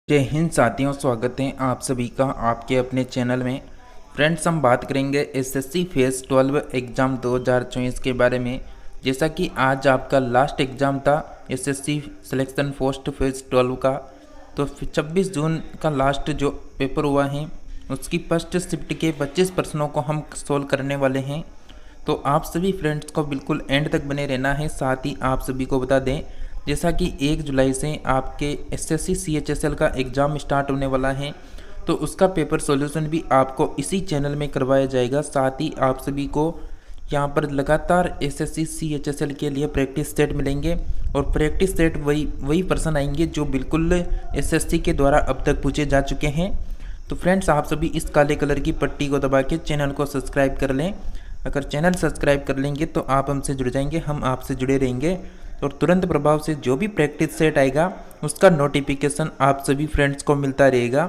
जय हिंद साथियों, स्वागत है आप सभी का आपके अपने चैनल में। फ्रेंड्स, हम बात करेंगे एसएससी फेज़ 12 एग्ज़ाम 2024 के बारे में। जैसा कि आज आपका लास्ट एग्ज़ाम था एसएससी सिलेक्शन पोस्ट फेज़ 12 का, तो 26 जून का लास्ट जो पेपर हुआ है उसकी फर्स्ट शिफ्ट के 25 प्रश्नों को हम सोल्व करने वाले हैं। तो आप सभी फ्रेंड्स को बिल्कुल एंड तक बने रहना है। साथ ही आप सभी को बता दें, जैसा कि 1 जुलाई से आपके एसएससी सीएचएसएल का एग्ज़ाम स्टार्ट होने वाला है, तो उसका पेपर सॉल्यूशन भी आपको इसी चैनल में करवाया जाएगा। साथ ही आप सभी को यहाँ पर लगातार एसएससी सीएचएसएल के लिए प्रैक्टिस सेट मिलेंगे और प्रैक्टिस सेट वही प्रश्न आएंगे जो बिल्कुल एसएससी के द्वारा अब तक पूछे जा चुके हैं। तो फ्रेंड्स, आप सभी इस काले कलर की पट्टी को दबा के चैनल को सब्सक्राइब कर लें। अगर चैनल सब्सक्राइब कर लेंगे तो आप हमसे जुड़ जाएंगे, हम आपसे जुड़े रहेंगे और तुरंत प्रभाव से जो भी प्रैक्टिस सेट आएगा उसका नोटिफिकेशन आप सभी फ्रेंड्स को मिलता रहेगा।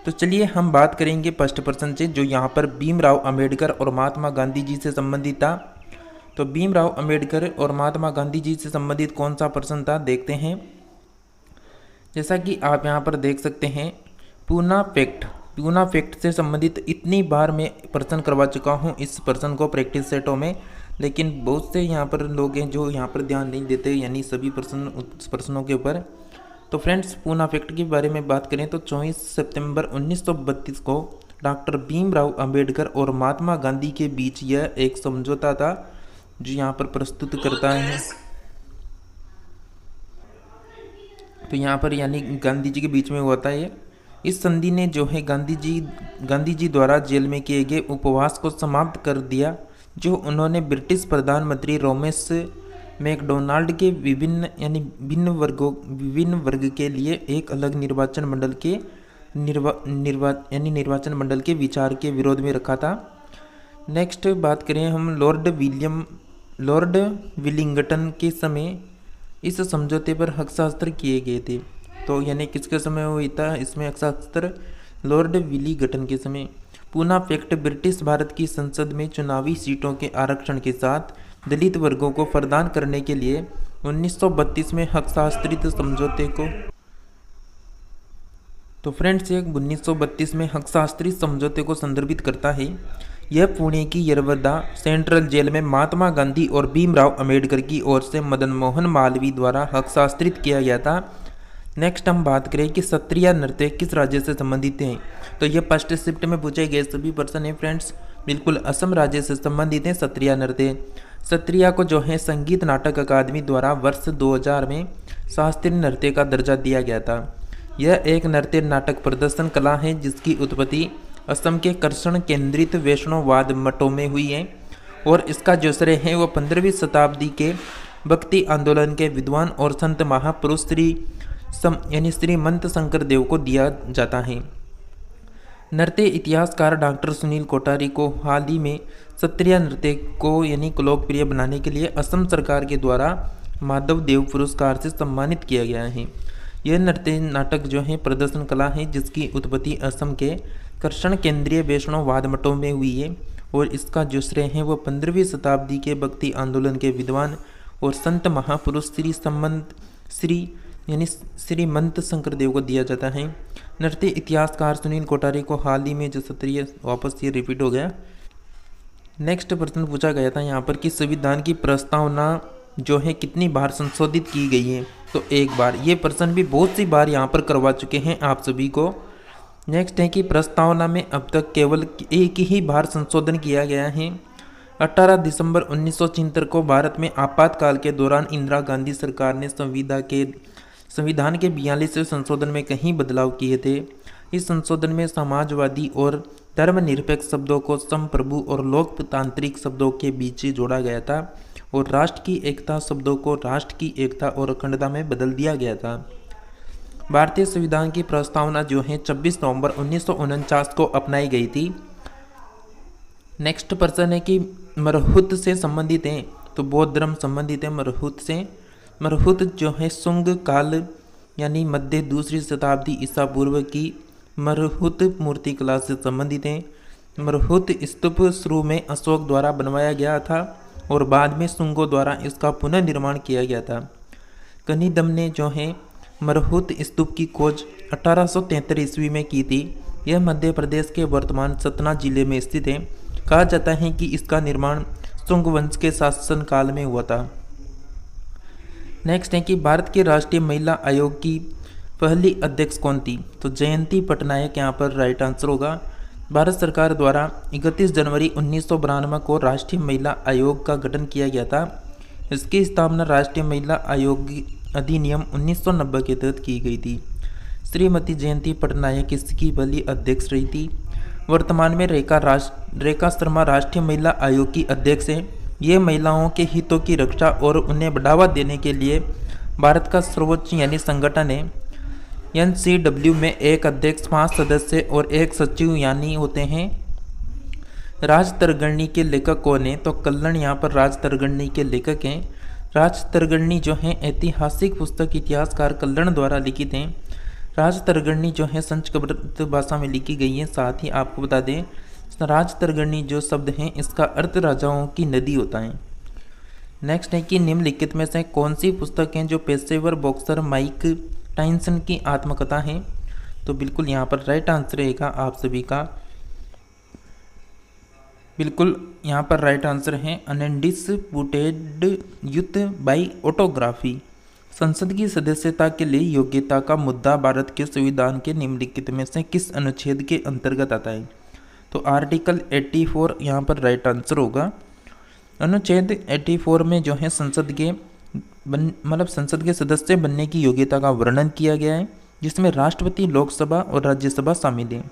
तो चलिए हम बात करेंगे फर्स्ट प्रश्न से, जो यहाँ पर भीमराव अंबेडकर और महात्मा गांधी जी से संबंधित था। तो भीमराव अंबेडकर और महात्मा गांधी जी से संबंधित कौन सा प्रश्न था, देखते हैं। जैसा कि आप यहाँ पर देख सकते हैं, पूना फैक्ट से संबंधित इतनी बार मैं प्रश्न करवा चुका हूँ इस प्रश्न को प्रैक्टिस सेटों में, लेकिन बहुत से यहाँ पर लोग हैं जो यहाँ पर ध्यान नहीं देते, यानी सभी प्रश्नों के ऊपर। तो फ्रेंड्स, पूना फैक्ट के बारे में बात करें तो 24 सितंबर 1932 को डॉक्टर भीमराव अंबेडकर और महात्मा गांधी के बीच यह एक समझौता था, जो यहाँ पर प्रस्तुत करता है। तो यहाँ पर यानी गांधी जी के बीच में हुआ था ये। इस संधि ने जो है गांधी जी द्वारा जेल में किए गए उपवास को समाप्त कर दिया, जो उन्होंने ब्रिटिश प्रधानमंत्री रोमेस मैकडोनाल्ड के विभिन्न वर्ग के लिए एक अलग निर्वाचन मंडल के विचार के विरोध में रखा था। नेक्स्ट बात करें हम लॉर्ड विलिंगटन के समय इस समझौते पर हस्ताक्षर किए गए थे। तो यानी किसके समय हुई था इसमें हस्ताक्षर? लॉर्ड विलिंगटन के समय। पूना फैक्ट ब्रिटिश भारत की संसद में चुनावी सीटों के आरक्षण के साथ दलित वर्गों को प्रदान करने के लिए 1932 में हस्ताक्षरित समझौते को तो फ्रेंड्स, ये 1932 में हस्ताक्षरित समझौते को संदर्भित करता है। यह पुणे की यरवदा सेंट्रल जेल में महात्मा गांधी और भीमराव अंबेडकर की ओर से मदन मोहन मालवीय द्वारा हस्ताक्षरित किया गया था। नेक्स्ट हम बात करें कि सत्रिया नृत्य किस राज्य से संबंधित हैं। तो ये फर्स्ट शिफ्ट में पूछे गए सभी प्रश्न हैं फ्रेंड्स, बिल्कुल असम राज्य से संबंधित हैं सत्रिया नृत्य। सत्रिया को जो है संगीत नाटक अकादमी द्वारा वर्ष 2000 में शास्त्रीय नृत्य का दर्जा दिया गया था। यह एक नृत्य नाटक प्रदर्शन कला है जिसकी उत्पत्ति असम के कर्षण केंद्रित वैष्णववाद मठों में हुई है और इसका जो श्रेय है वो 15वीं शताब्दी के भक्ति आंदोलन के विद्वान और संत महापुरुष श्रीमंत शंकर देव को दिया जाता है। नृत्य इतिहासकार डॉक्टर सुनील कोठारी को हाल ही में सत्रिया नृत्य को लोकप्रिय बनाने के लिए असम सरकार के द्वारा माधव देव पुरस्कार से सम्मानित किया गया है। यह नृत्य नाटक जो है प्रदर्शन कला है जिसकी उत्पत्ति असम के कर्षण केंद्रीय वैष्णववाद मठों में हुई है और इसका जो श्रेय है वो 15वीं शताब्दी के भक्ति आंदोलन के विद्वान और संत महापुरुष श्रीमंत शंकर देव को दिया जाता है। नृत्य इतिहासकार सुनील कोठारी को हाल ही में जो सत्रिय वापस ये रिपीट हो गया। नेक्स्ट प्रश्न पूछा गया था यहाँ पर कि संविधान की प्रस्तावना जो है कितनी बार संशोधित की गई है। तो एक बार। ये प्रश्न भी बहुत सी बार यहाँ पर करवा चुके हैं आप सभी को। नेक्स्ट है कि प्रस्तावना में अब तक केवल एक ही बार संशोधन किया गया है। 18 दिसंबर 1976 को भारत में आपातकाल के दौरान इंदिरा गांधी सरकार ने संविधान के 42वें संशोधन में कई बदलाव किए थे। इस संशोधन में समाजवादी और धर्मनिरपेक्ष शब्दों को संप्रभु और लोकतांत्रिक शब्दों के बीच जोड़ा गया था और राष्ट्र की एकता शब्दों को राष्ट्र की एकता और अखंडता में बदल दिया गया था। भारतीय संविधान की प्रस्तावना जो है 26 नवंबर 1949 को अपनाई गई थी। नेक्स्ट प्रश्न है कि मरहुत से संबंधित हैं। तो बौद्ध धर्म संबंधित है मरहुत से। मरहुत जो है शुंग काल यानी मध्य 2री शताब्दी ईसा पूर्व की मरहुत मूर्तिकला से संबंधित हैं। मरहुत स्तूप शुरू में अशोक द्वारा बनवाया गया था और बाद में शुंगों द्वारा इसका पुनर्निर्माण किया गया था। कनिदम ने जो है मरहूत स्तूप की खोज 1873 ईस्वी में की थी। यह मध्य प्रदेश के वर्तमान सतना जिले में स्थित है। कहा जाता है कि इसका निर्माण शुंग वंश के शासनकाल में हुआ था। नेक्स्ट है कि भारत के राष्ट्रीय महिला आयोग की पहली अध्यक्ष कौन थी? तो जयंती पटनायक यहाँ पर राइट आंसर होगा। भारत सरकार द्वारा 31 जनवरी 1992 को राष्ट्रीय महिला आयोग का गठन किया गया था। इसकी स्थापना राष्ट्रीय महिला आयोग अधिनियम 1990 के तहत की गई थी। श्रीमती जयंती पटनायक इसकी पहली अध्यक्ष रही थी। वर्तमान में रेखा शर्मा राष्ट्रीय महिला आयोग की अध्यक्ष हैं। ये महिलाओं के हितों की रक्षा और उन्हें बढ़ावा देने के लिए भारत का सर्वोच्च यानी संगठन है। NCW में एक अध्यक्ष, 5 सदस्य और एक सचिव यानी होते हैं। राजतरगर्णी के लेखक कौन है? तो कल्लण यहाँ पर राजतरगर्णी के लेखक हैं। राजतरगर्णी जो है ऐतिहासिक पुस्तक इतिहासकार कल्लण द्वारा लिखित हैं। राजतरगर्णी जो है संस्कृत भाषा में लिखी गई है। साथ ही आपको बता दें राजतरगर्णी जो शब्द है इसका अर्थ राजाओं की नदी होता है। नेक्स्ट है कि निम्नलिखित में से कौन सी पुस्तक है जो पेशेवर बॉक्सर माइक टाइसन की आत्मकथा है? तो बिल्कुल यहाँ पर राइट आंसर रहेगा आप सभी का। बिल्कुल यहाँ पर राइट आंसर है अनडिस्प्यूटेड यूथ बाय ऑटोग्राफी। संसद की सदस्यता के लिए योग्यता का मुद्दा भारत के संविधान के निम्नलिखित में से किस अनुच्छेद के अंतर्गत आता है? तो आर्टिकल 84 यहाँ पर राइट आंसर होगा। अनुच्छेद 84 में जो है संसद के सदस्य बनने की योग्यता का वर्णन किया गया है, जिसमें राष्ट्रपति, लोकसभा और राज्यसभा शामिल है।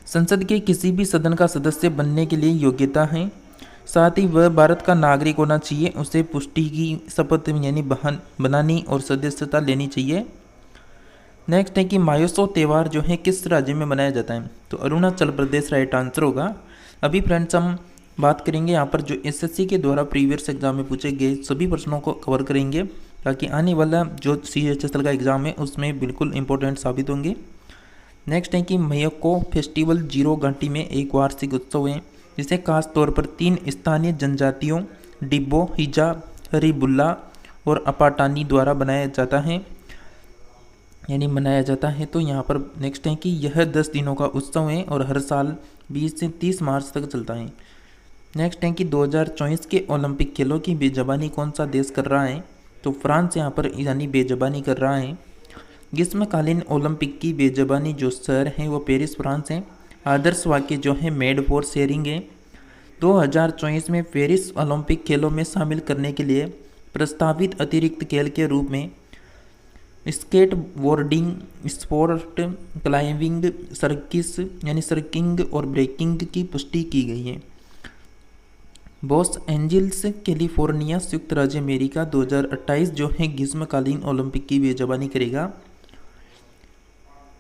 संसद के किसी भी सदन का सदस्य बनने के लिए योग्यता है। साथ ही वह भारत का नागरिक होना चाहिए। उसे पुष्टि की शपथ यानी बनानी और सदस्यता लेनी चाहिए। नेक्स्ट है कि मायोत्सव त्यौहार जो है किस राज्य में मनाया जाता है? तो अरुणाचल प्रदेश राइट आंसर होगा। अभी फ्रेंड्स हम बात करेंगे यहाँ पर जो SSC के द्वारा प्रीवियस एग्जाम में पूछे गए सभी प्रश्नों को कवर करेंगे, ताकि आने वाला जो CHSL का एग्ज़ाम है उसमें बिल्कुल इंपॉर्टेंट साबित होंगे। नेक्स्ट है कि मयको फेस्टिवल जीरो घाटी में एक वार्षिक उत्सव है, जिसे खास तौर पर 3 स्थानीय जनजातियों डिब्बो, हिजा, हरिबुल्ला और अपाटानी द्वारा मनाया जाता है। तो यहाँ पर नेक्स्ट है कि यह 10 दिनों का उत्सव है और हर साल 20 से 30 मार्च तक चलता है। नेक्स्ट है कि 2024 के ओलंपिक खेलों की बेजबानी कौन सा देश कर रहा है? तो फ्रांस यहाँ पर यानी बेजबानी कर रहा है। ग्रीष्मकालीन ओलंपिक की बेजबानी जो शहर है वो पेरिस फ्रांस है। आदर्श वाक्य जो है मेड फॉर शेयरिंग है। 2024 में पेरिस ओलंपिक खेलों में शामिल करने के लिए प्रस्तावित अतिरिक्त खेल के रूप में स्केट बोर्डिंग, स्पोर्ट क्लाइंबिंग, सर्किंग और ब्रेकिंग की पुष्टि की गई है। लॉस एंजल्स कैलिफोर्निया संयुक्त राज्य अमेरिका 2028 जो है ग्रीष्मकालीन ओलंपिक की बेजबानी करेगा।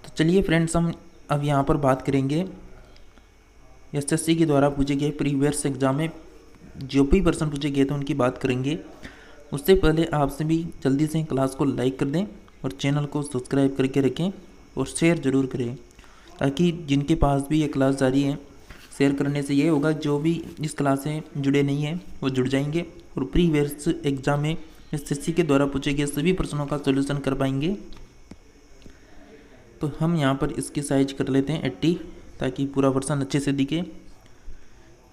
तो चलिए फ्रेंड्स हम अब यहाँ पर बात करेंगे SSC के द्वारा पूछे गए प्रीवियस एग्जाम में जो भी प्रश्न पूछे गए थे उनकी बात करेंगे। उससे पहले आप सभी जल्दी से क्लास को लाइक कर दें और चैनल को सब्सक्राइब करके रखें और शेयर ज़रूर करें, ताकि जिनके पास भी ये क्लास जारी है शेयर करने से ये होगा जो भी इस क्लास से जुड़े नहीं हैं वो जुड़ जाएंगे और प्रीवियस एग्जाम में SSC के द्वारा पूछे गए सभी प्रश्नों का सॉल्यूशन कर पाएंगे। तो हम यहाँ पर इसकी साइज कर लेते हैं 80, ताकि पूरा प्रश्न अच्छे से दिखे।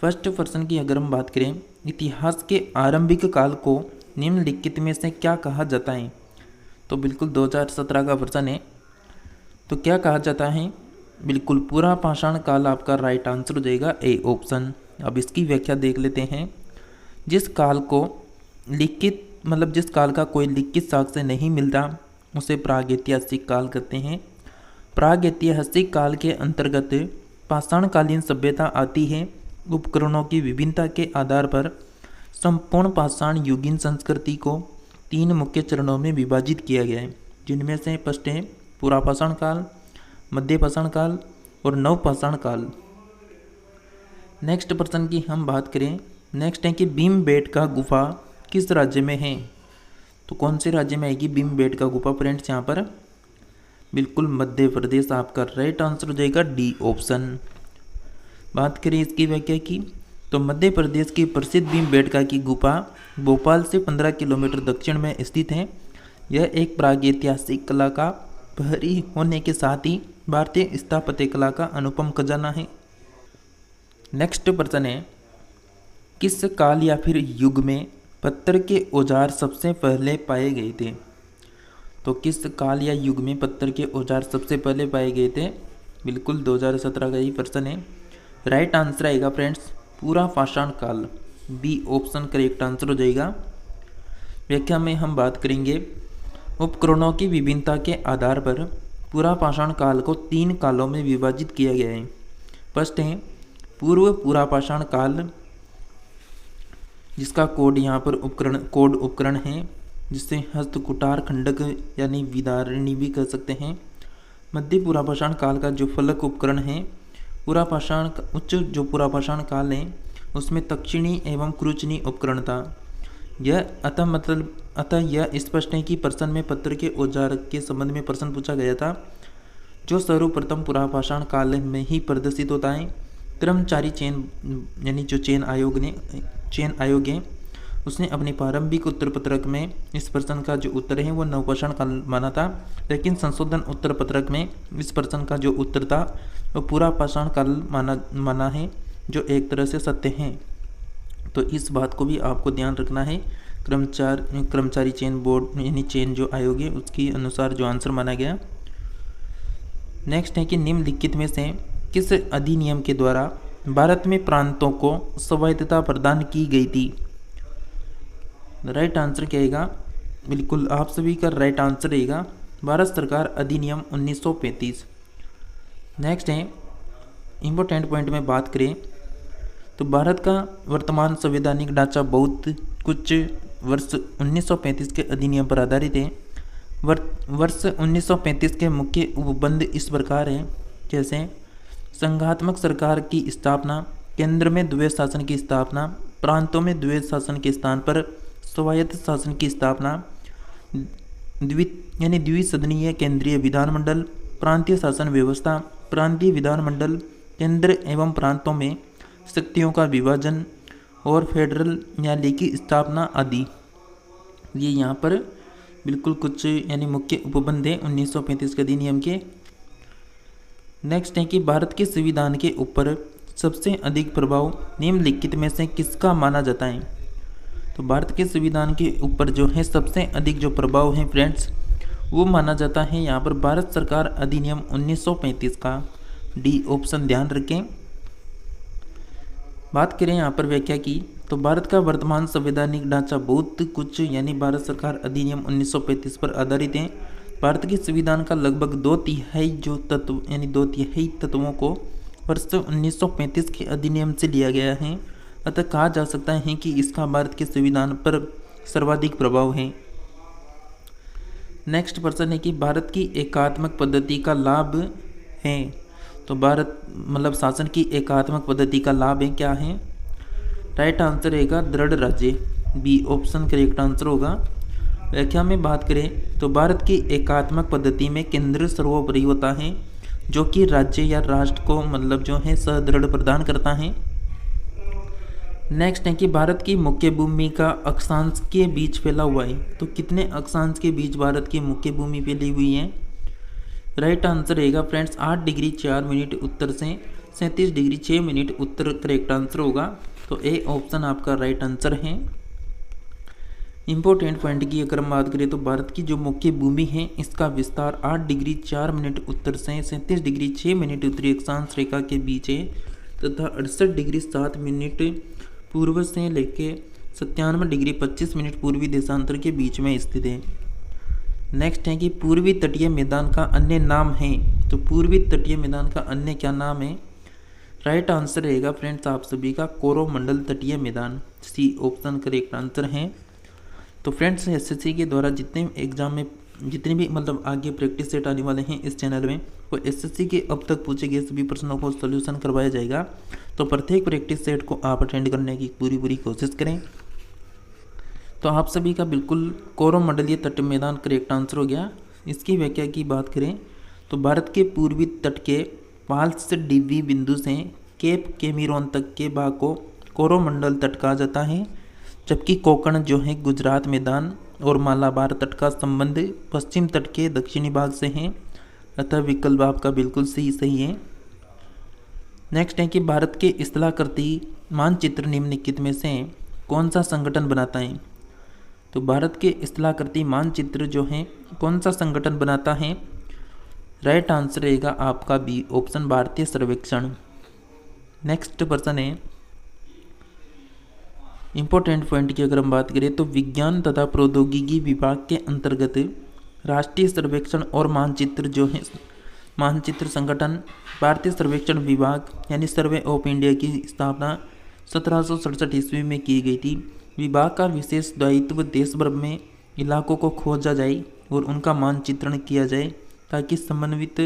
फर्स्ट प्रश्न की अगर हम बात करें, इतिहास के आरंभिक काल को निम्नलिखित में से क्या कहा जाता है? तो बिल्कुल 2017 का प्रश्न है। तो क्या कहा जाता है? बिल्कुल पूरा पाषाण काल आपका राइट आंसर हो जाएगा, ए ऑप्शन। अब इसकी व्याख्या देख लेते हैं। जिस काल का कोई लिखित साक्ष्य नहीं मिलता उसे प्रागैतिहासिक काल कहते हैं। प्रागैतिहासिक काल के अंतर्गत पाषाणकालीन सभ्यता आती है। उपकरणों की विभिन्नता के आधार पर संपूर्ण पाषाण युगीन संस्कृति को 3 मुख्य चरणों में विभाजित किया गया है, जिनमें से फर्स्ट है पुरापाषाण काल, मध्य पाषाण काल और नवपाषाण काल। नेक्स्ट प्रश्न की हम बात करें, नेक्स्ट है कि भीमबेटका गुफा किस राज्य में है? तो कौन से राज्य में आएगी भीमबेटका गुफा फ्रेंड्स? यहाँ पर बिल्कुल मध्य प्रदेश आपका राइट आंसर हो जाएगा, डी ऑप्शन। बात करें इसकी व्याख्या की, तो मध्य प्रदेश की प्रसिद्ध भीमबेटका की गुफा भोपाल से 15 किलोमीटर दक्षिण में स्थित है। यह एक प्रागैतिहासिक कला का प्रहरी होने के साथ ही भारतीय स्थापत्य कला का अनुपम खजाना है। नेक्स्ट प्रश्न है, किस काल या फिर युग में पत्थर के औजार सबसे पहले पाए गए थे? तो किस काल या युग में पत्थर के औजार सबसे पहले पाए गए थे? बिल्कुल 2017 का ही प्रश्न है। राइट आंसर आएगा फ्रेंड्स पूरा पाषाण काल, बी ऑप्शन करेक्ट आंसर हो जाएगा। व्याख्या में हम बात करेंगे उपकरणों की विभिन्नता के आधार पर पूरा पाषाण काल को 3 कालों में विभाजित किया गया है। फर्स्ट है पूर्व पूरा पाषाण काल, जिसका कोड यहाँ पर उपकरण है, जिसे हस्त कुटार खंडक यानी विदारणी भी कह सकते हैं। मध्य पूरा पाषाण काल का जो फलक उपकरण है, उच्च जो पूरा पाषाण काल है उसमें दक्षिणी एवं क्रुचनी उपकरण था। यह अतः यह स्पष्ट है कि प्रश्न में पत्थर के औजार के संबंध में प्रश्न पूछा गया था, जो सर्वप्रथम पूरा पाषाण काल में ही प्रदर्शित होता है। कर्मचारी चयन यानी जो चयन आयोग है उसने अपने प्रारंभिक उत्तर पत्रक में इस प्रश्न का जो उत्तर है वो नवपाषाण काल माना था, लेकिन संशोधन उत्तर पत्रक में इस प्रश्न का जो उत्तर था वो पूरा पाषाण काल माना है, जो एक तरह से सत्य है। तो इस बात को भी आपको ध्यान रखना है। कर्मचारी चयन बोर्ड यानी चयन जो आयोग है उसके अनुसार जो आंसर माना गया। नेक्स्ट है कि निम्नलिखित में से किस अधिनियम के द्वारा भारत में प्रांतों को स्वायत्तता प्रदान की गई थी? राइट आंसर क्या आएगा? बिल्कुल आप सभी का राइट आंसर रहेगा भारत सरकार अधिनियम 1935। नेक्स्ट है इम्पोर्टेंट पॉइंट में बात करें तो भारत का वर्तमान संवैधानिक ढांचा बहुत कुछ वर्ष 1935 के अधिनियम पर आधारित है। वर्ष 1935 के मुख्य उपबंध इस प्रकार है, जैसे संघात्मक सरकार की स्थापना, केंद्र में द्वैध शासन की स्थापना, प्रांतों में द्वैध शासन के स्थान पर स्वायत्त शासन की स्थापना, द्विसदनीय केंद्रीय विधानमंडल, प्रांतीय शासन व्यवस्था, प्रांतीय विधानमंडल, केंद्र एवं प्रांतों में शक्तियों का विभाजन और फेडरल न्यायालय की स्थापना आदि। ये यहाँ पर बिल्कुल कुछ यानी मुख्य उपबंध है 1935 के अधिनियम के। नेक्स्ट है कि भारत के संविधान के ऊपर सबसे अधिक प्रभाव निम्नलिखित में से किसका माना जाता है? तो भारत के संविधान के ऊपर जो है सबसे अधिक जो प्रभाव है फ्रेंड्स वो माना जाता है यहाँ पर भारत सरकार अधिनियम 1935 का, डी ऑप्शन ध्यान रखें। बात करें यहाँ पर व्याख्या की तो भारत का वर्तमान संवैधानिक ढांचा बहुत कुछ यानी भारत सरकार अधिनियम 1935 पर आधारित है। भारत के संविधान का लगभग 2/3 जो तत्व यानी 2/3 तत्वों को वर्ष 1935 के अधिनियम से लिया गया है। अतः कहा जा सकता है कि इसका भारत के संविधान पर सर्वाधिक प्रभाव है। नेक्स्ट प्रश्न है कि भारत की एकात्मक पद्धति का लाभ है। तो भारत शासन की एकात्मक पद्धति का लाभ है क्या है? राइट आंसर रहेगा दृढ़ राज्य, बी ऑप्शन करेक्ट आंसर होगा। व्याख्या में बात करें तो भारत की एकात्मक पद्धति में केंद्र सर्वोपरि होता है, जो कि राज्य या राष्ट्र को जो है सदृढ़ प्रदान करता है। नेक्स्ट है कि भारत की मुख्य भूमि का अक्षांश के बीच फैला हुआ है। तो कितने अक्षांश के बीच भारत की मुख्य भूमि फैली हुई है? राइट आंसर रहेगा फ्रेंड्स 8 डिग्री 4 मिनट उत्तर से 37 डिग्री 6 मिनट उत्तर करेक्ट आंसर होगा। तो ए ऑप्शन आपका राइट आंसर है। इंपॉर्टेंट पॉइंट की अगर हम बात करें तो भारत की जो मुख्य भूमि है इसका विस्तार 8 डिग्री 4 मिनट उत्तर से 37 डिग्री 6 मिनट उत्तरी अक्षांश रेखा के बीच है तथा 68 डिग्री 7 मिनट पूर्व से लेके 97 डिग्री 25 मिनट पूर्वी देशांतर के बीच में स्थित है। नेक्स्ट है कि पूर्वी तटीय मैदान का अन्य नाम है। तो पूर्वी तटीय मैदान का अन्य क्या नाम है? राइट आंसर रहेगा फ्रेंड्स आप सभी का कोरोमंडल तटीय मैदान, सी ऑप्शन करेक्ट आंसर है। तो फ्रेंड्स एसएससी के द्वारा जितने एग्जाम में जितने भी आगे प्रैक्टिस सेट आने वाले हैं इस चैनल में वो एसएससी के अब तक पूछे गए सभी प्रश्नों को सोल्यूशन करवाया जाएगा। तो प्रत्येक प्रैक्टिस सेट को आप अटेंड करने की पूरी कोशिश करें। तो आप सभी का बिल्कुल कोरोमंडलीय तट मैदान करेक्ट आंसर हो गया। इसकी व्याख्या की बात करें तो भारत के पूर्वी तट के पाल्स डीवी बिंदु से केप केमिरोन तक के भाग को कोरोमंडल तट कहा जाता है, जबकि कोंकण जो है गुजरात मैदान और मालाबार तट का संबंध पश्चिम तट के दक्षिणी भाग से है, अतः विकल्प आपका बिल्कुल सही है। नेक्स्ट है कि भारत के स्थलाकृति मानचित्र निम्नलिखित में से कौन सा संगठन बनाता है। तो भारत के स्थलाकृति मानचित्र जो है कौन सा संगठन बनाता है, राइट आंसर रहेगा आपका बी ऑप्शन, भारतीय सर्वेक्षण। नेक्स्ट प्रश्न है इंपॉर्टेंट पॉइंट की अगर हम बात करें तो विज्ञान तथा प्रौद्योगिकी विभाग के अंतर्गत राष्ट्रीय सर्वेक्षण और मानचित्र जो है मानचित्र संगठन भारतीय सर्वेक्षण विभाग यानी सर्वे ऑफ इंडिया की स्थापना 1767 ईस्वी में की गई थी। विभाग का विशेष दायित्व देश भर में इलाकों को खोजा जाए और उनका मानचित्रण किया जाए ताकि समन्वित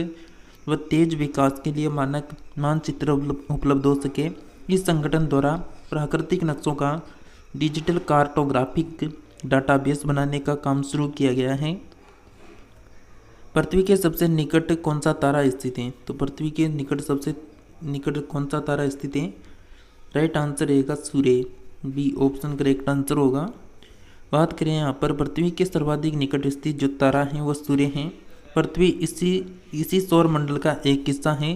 व तेज विकास के लिए मानक मानचित्र उपलब्ध हो सके। इस संगठन द्वारा प्राकृतिक नक्शों का डिजिटल कार्टोग्राफिक डाटाबेस बनाने का काम शुरू किया गया है। पृथ्वी के सबसे निकट कौन सा तारा स्थित है। तो पृथ्वी के निकट सबसे निकट कौन सा तारा स्थित है, राइट आंसर रहेगा सूर्य, बी ऑप्शन करेक्ट आंसर होगा। बात करें यहाँ पर पृथ्वी के सर्वाधिक निकट स्थित जो तारा है वो सूर्य है। पृथ्वी इसी सौर मंडल का एक हिस्सा है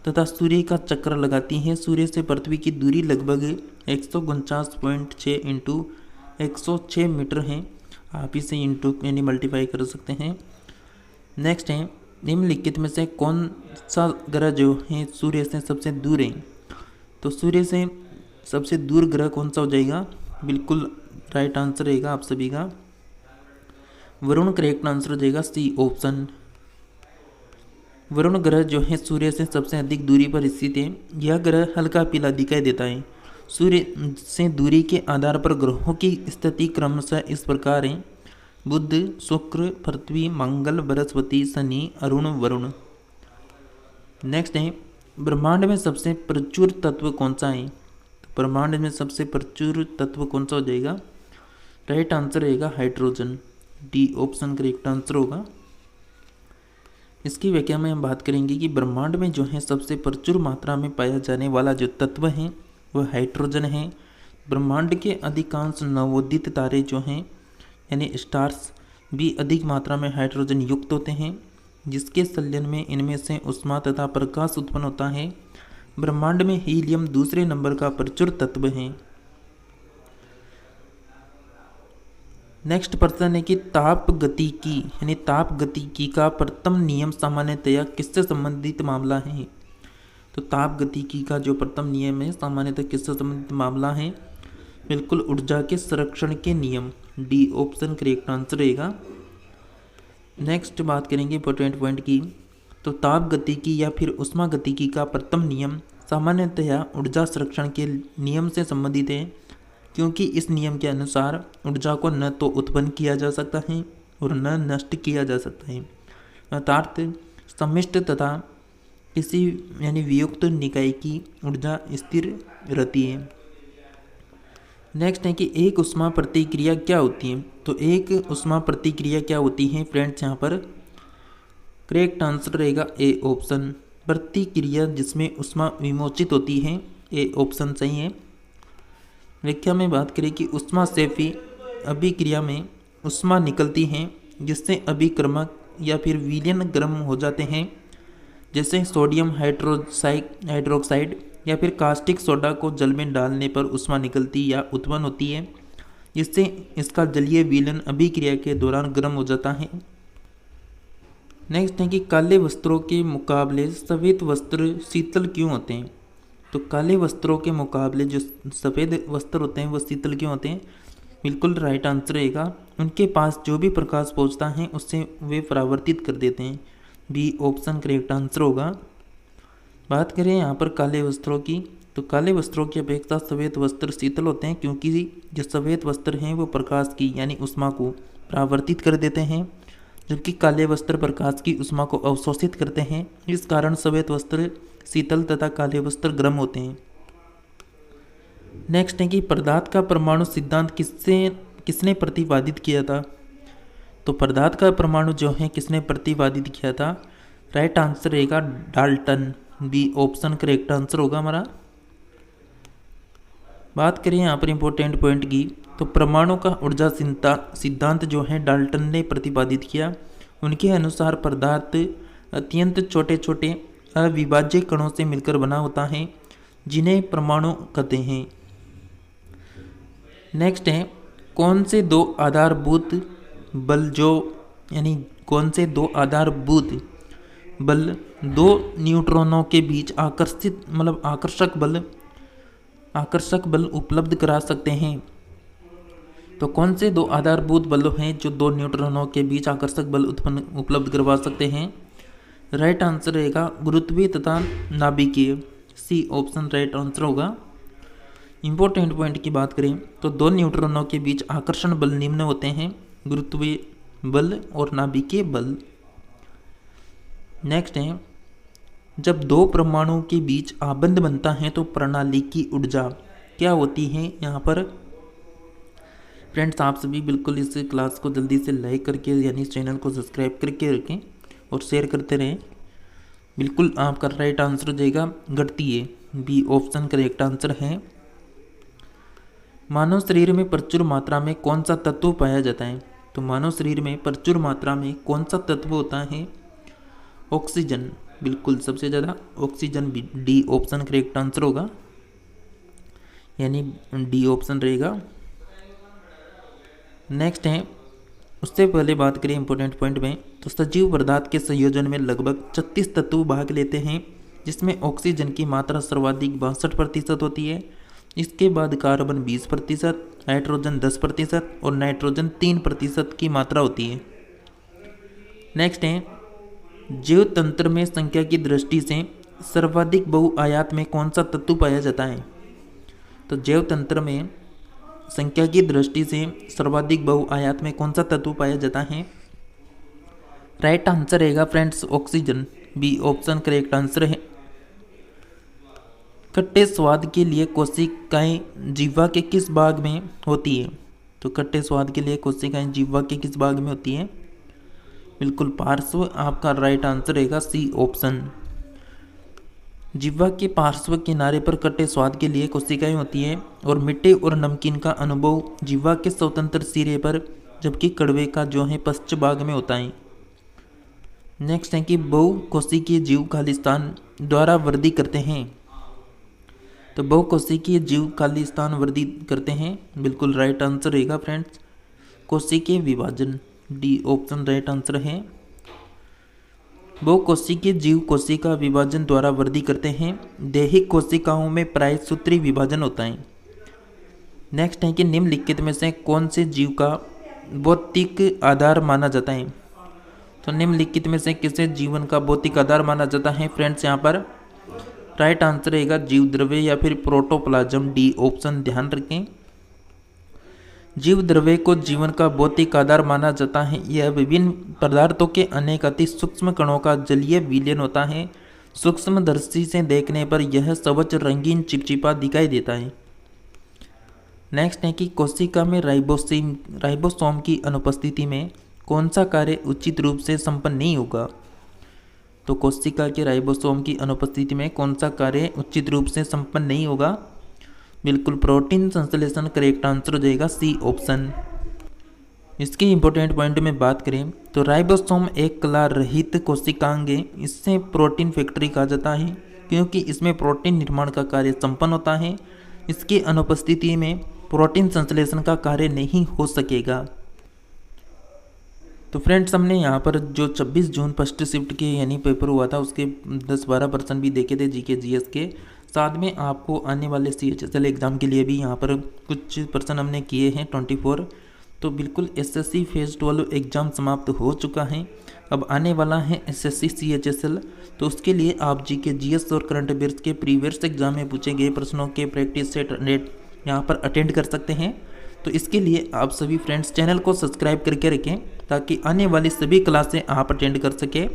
तथा सूर्य का चक्कर लगाती है। सूर्य से पृथ्वी की दूरी लगभग 149.6 इंटू 106 मीटर है। आप इसे इंटू यानी मल्टीप्लाई कर सकते हैं। नेक्स्ट है निम्नलिखित में से कौन सा ग्रह जो है सूर्य से सबसे दूर है। तो सूर्य से सबसे दूर ग्रह कौन सा हो जाएगा, बिल्कुल राइट आंसर रहेगा आप सभी का वरुण, करेक्ट आंसर हो जाएगा सी ऑप्शन। वरुण ग्रह जो है सूर्य से सबसे अधिक दूरी पर स्थित है। यह ग्रह हल्का पीला दिखाई देता है। सूर्य से दूरी के आधार पर ग्रहों की स्थिति क्रमशः इस प्रकार है: बुध, शुक्र, पृथ्वी, मंगल, बृहस्पति, शनि, अरुण, वरुण। नेक्स्ट है ब्रह्मांड में सबसे प्रचुर तत्व कौन सा है। तो ब्रह्मांड में सबसे प्रचुर तत्व कौन सा हो जाएगा, राइट आंसर रहेगा hydrogen, D option correct answer होगा। इसकी व्याख्या में हम बात करेंगे कि ब्रह्मांड में जो है सबसे प्रचुर मात्रा में पाया जाने वाला जो तत्व है वह हाइड्रोजन है। ब्रह्मांड के अधिकांश नवोदित तारे जो हैं यानी स्टार्स भी अधिक मात्रा में हाइड्रोजन युक्त होते हैं, जिसके संलयन में इनमें से ऊष्मा तथा प्रकाश उत्पन्न होता है। ब्रह्मांड में हीलियम दूसरे नंबर का प्रचुर तत्व है। नेक्स्ट प्रश्न है कि ताप गतिकी यानी ताप गतिकी का प्रथम नियम सामान्यतया किससे संबंधित मामला है। तो ताप गतिकी का जो प्रथम नियम है सामान्यतः किससे संबंधित मामला है, बिल्कुल ऊर्जा के संरक्षण के नियम, डी ऑप्शन करेक्ट आंसर रहेगा। नेक्स्ट बात करेंगे इंपॉर्टेंट पॉइंट की। तो ताप गतिकी या फिर ऊष्मा गतिकी का प्रथम नियम सामान्यतया ऊर्जा संरक्षण के नियम से संबंधित है, क्योंकि इस नियम के अनुसार ऊर्जा को न तो उत्पन्न किया जा सकता है और न नष्ट किया जा सकता है, अर्थात सम्मिश्र तथा किसी यानी वियुक्त निकाय की ऊर्जा स्थिर रहती है। नेक्स्ट है कि एक ऊष्मा प्रतिक्रिया क्या होती है। तो एक ऊष्मा प्रतिक्रिया क्या होती है फ्रेंड्स, यहाँ पर करेक्ट आंसर रहेगा ए ऑप्शन, प्रतिक्रिया जिसमें ऊष्मा विमोचित होती है, ए ऑप्शन सही है। व्याख्या में बात करें कि ऊष्मा सेफी अभिक्रिया में ऊष्मा निकलती है जिससे अभिक्रमक या फिर विलयन गर्म हो जाते हैं, जैसे सोडियम हाइड्रोक्साइड या फिर कास्टिक सोडा को जल में डालने पर ऊष्मा निकलती या उत्पन्न होती है, जिससे इसका जलीय विलयन अभिक्रिया के दौरान गर्म हो जाता है। नेक्स्ट है कि काले वस्त्रों के मुकाबले सफ़ेद वस्त्र शीतल क्यों होते हैं। तो काले वस्त्रों के मुकाबले जो सफ़ेद वस्त्र होते हैं वो शीतल क्यों होते हैं, बिल्कुल राइट आंसर रहेगा, उनके पास जो भी प्रकाश पहुंचता है उससे वे परावर्तित कर देते हैं, बी ऑप्शन करेक्ट आंसर होगा। बात करें यहाँ पर काले वस्त्रों की, तो काले वस्त्रों की अपेक्षा सफ़ेद वस्त्र शीतल होते हैं, क्योंकि जो सफ़ेद वस्त्र हैं वो प्रकाश की यानी ऊष्मा को परावर्तित कर देते हैं, जबकि काले वस्त्र प्रकाश की ऊष्मा को अवशोषित करते हैं। इस कारण सफ़ेद वस्त्र शीतल तथा काले वस्त्र गर्म होते हैं। नेक्स्ट है कि पदार्थ का परमाणु सिद्धांत किसने प्रतिपादित किया था। तो पदार्थ का परमाणु जो है किसने प्रतिपादित किया था, राइट आंसर रहेगा Dalton, B option correct answer होगा हमारा। बात करें यहाँ पर इंपॉर्टेंट पॉइंट की, तो परमाणु का ऊर्जा सिद्धांत जो है डाल्टन ने प्रतिपादित किया। उनके अनुसार पदार्थ अत्यंत छोटे छोटे अविभाज्य कणों से मिलकर बना होता है, जिन्हें परमाणु कहते हैं। नेक्स्ट है, कौन से दो आधारभूत बल कौन से दो आधारभूत बल दो न्यूट्रॉनों के बीच आकर्षक बल उपलब्ध करा सकते हैं। तो कौन से दो आधारभूत बल हैं जो दो न्यूट्रॉनों के बीच आकर्षक बल उपलब्ध करवा सकते हैं? राइट आंसर रहेगा गुरुत्वीय तथा नाभिकीय, सी ऑप्शन राइट आंसर होगा। इंपॉर्टेंट पॉइंट की बात करें तो दो न्यूट्रॉनों के बीच आकर्षण बल निम्न होते हैं, गुरुत्वीय बल और नाभिकीय बल। नेक्स्ट है, जब दो परमाणु के बीच आबंध बनता है तो प्रणाली की ऊर्जा क्या होती है? यहाँ पर फ्रेंड्स आप सभी बिल्कुल इस क्लास को जल्दी से लाइक करके यानी इस चैनल को सब्सक्राइब करके रखें और शेयर करते रहें। बिल्कुल आपका राइट आंसर हो जाएगा गणितीय, बी ऑप्शन करेक्ट आंसर है। मानव शरीर में प्रचुर मात्रा में कौन सा तत्व पाया जाता है? तो मानव शरीर में प्रचुर मात्रा में कौन सा तत्व होता है? ऑक्सीजन, बिल्कुल सबसे ज़्यादा oxygen, D option correct answer होगा, यानी डी ऑप्शन रहेगा। नेक्स्ट है, उससे पहले बात करें इंपॉर्टेंट पॉइंट में, तो सजीव पदार्थ के संयोजन में लगभग 36 तत्व भाग लेते हैं, जिसमें ऑक्सीजन की मात्रा सर्वाधिक 62% होती है। इसके बाद कार्बन 20%, नाइट्रोजन 10% और नाइट्रोजन 3% की मात्रा होती है। नेक्स्ट है, जीव तंत्र में संख्या की दृष्टि से सर्वाधिक बहुआयात में कौन सा तत्व पाया जाता है? तो जैव तंत्र में संख्या की दृष्टि से सर्वाधिक बहुआयात में कौन सा तत्व पाया जाता है? राइट आंसर रहेगा friends oxygen, B option correct answer है। खट्टे स्वाद के लिए कोशिकाएं जीवा के किस भाग में होती है? तो खट्टे स्वाद के लिए कोशिकाएं जीवा के किस भाग में होती है? बिल्कुल पार्श्व, आपका राइट आंसर रहेगा सी ऑप्शन। जिह्वा के पार्श्व किनारे पर खट्टे स्वाद के लिए कोशिकाएं होती हैं और मीठे और नमकीन का अनुभव जिह्वा के स्वतंत्र सिरे पर, जबकि कड़वे का जो है पश्च भाग में होता है। नेक्स्ट है कि बहुकोशिकीय जीव खालिस्तान द्वारा वृद्धि करते हैं। तो बहुकोशिकीय जीव खालिस्तान वृद्धि करते हैं, बिल्कुल राइट आंसर रहेगा फ्रेंड्स कोशिकीय विभाजन, डी ऑप्शन राइट आंसर है। बहुकोशिकीय जीव कोशिका विभाजन द्वारा वृद्धि करते हैं। दैहिक कोशिकाओं में प्राय सूत्री विभाजन होता है। नेक्स्ट है कि निम्नलिखित में से कौन से जीव का भौतिक आधार माना जाता है? तो निम्नलिखित में से किसे जीवन का भौतिक आधार माना जाता है फ्रेंड्स? यहाँ पर राइट आंसर रहेगा जीव द्रव्य या फिर प्रोटोप्लाज्म, डी ऑप्शन ध्यान रखें। जीव द्रव्य को जीवन का भौतिक आधार माना जाता है। यह विभिन्न पदार्थों के अनेक अति सूक्ष्म कणों का जलीय विलयन होता है। सूक्ष्म दृष्टि से देखने पर यह सबज रंगीन चिपचिपा दिखाई देता है। नेक्स्ट है कि कोशिका में राइबोसोम की अनुपस्थिति में कौन सा कार्य उचित रूप से संपन्न नहीं होगा? तो कोशिका के राइबोसोम की अनुपस्थिति में कौन सा कार्य उचित रूप से संपन्न नहीं होगा? बिल्कुल प्रोटीन संश्लेषण करेक्ट आंसर हो जाएगा, सी ऑप्शन। इसके इंपॉर्टेंट पॉइंट में बात करें तो राइबोसोम एक कला रहित कोशिकांग है। इससे प्रोटीन फैक्ट्री कहा जाता है क्योंकि इसमें प्रोटीन निर्माण का कार्य संपन्न होता है। इसकी अनुपस्थिति में प्रोटीन संश्लेषण का कार्य नहीं हो सकेगा। तो फ्रेंड्स हमने यहाँ पर जो 26 जून फर्स्ट शिफ्ट के यानी पेपर हुआ था उसके 10-12% भी देखे थे जीके जीएस के। साथ में आपको आने वाले CHSL एग्ज़ाम के लिए भी यहाँ पर कुछ पर्सन हमने किए हैं 24। तो बिल्कुल SSC फेज़ 12 एग्ज़ाम समाप्त हो चुका है। अब आने वाला है SSC CHSL। तो उसके लिए आप जीके जीएस और करंट अफेयर्स के प्रीवियस एग्जाम में पूछे गए प्रश्नों के प्रैक्टिस सेट नेट यहाँ पर अटेंड कर सकते हैं। तो इसके लिए आप सभी फ्रेंड्स चैनल को सब्सक्राइब करके रखें ताकि आने वाली सभी क्लासें आप अटेंड कर सकें।